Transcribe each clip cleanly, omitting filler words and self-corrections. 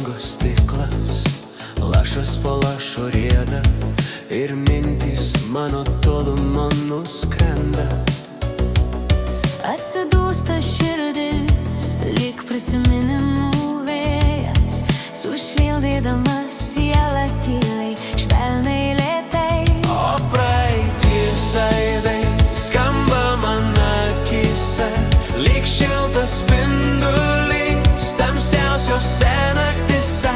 langos stiklas, lašas po lašo rieda ir mintys mano tolumo nuskrenda. Atsidūsta širdis, lyg prisiminimų vėjas, sušildydamas sielą tyliai, švelniai lėtai. O praeities aidai skamba man akyse, lyg šiltas spindulys tamsiausiose naktise.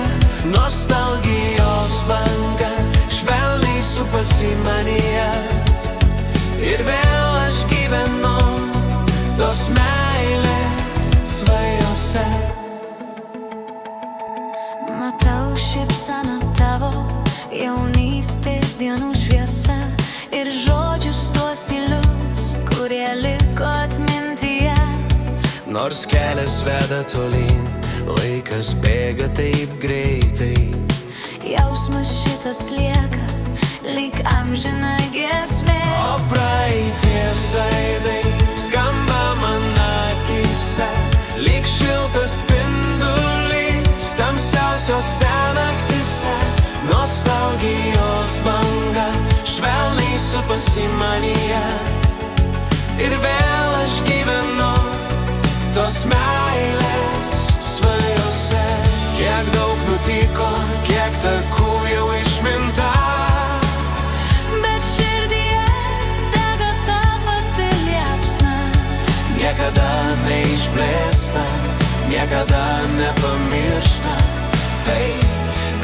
Nostalgijos banga švelniai supasi manyje, ir vėl aš gyvenu tos meilės svajose. Matau šypseną tavo jaunystės dienų šviesa ir žodžius tuos tylius, kurie liko atmintyje. Nors kelias veda tolyn, laikas bėga taip greitai. Jausmas šitas lieka, lyg amžina giesmė. O praeities aidai skamba man akyse, lyg šiltas spindulys tamsiausiose naktise. Nostalgijos banga švelniai supasi manyje, ir vėl aš gyvenu tos meilės svajose. Kiek daug nutiko, kiek takų jau išminta, Bet širdyje dega ta pati liepsna. niekada neišblėsta, niekada nepamiršta. Tai,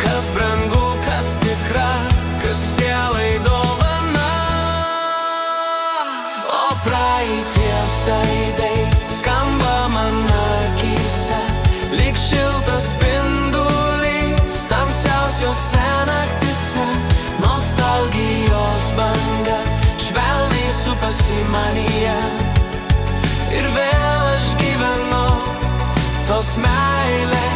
kas brangu, kas tikra, kas sielai dovana. O praeities aidai skamba man akyse, lyg šiltas spindulys tamsiausiose naktise. Nostalgijos banga švelniai supasi manyje, ir vėl aš gyvenu tos meilės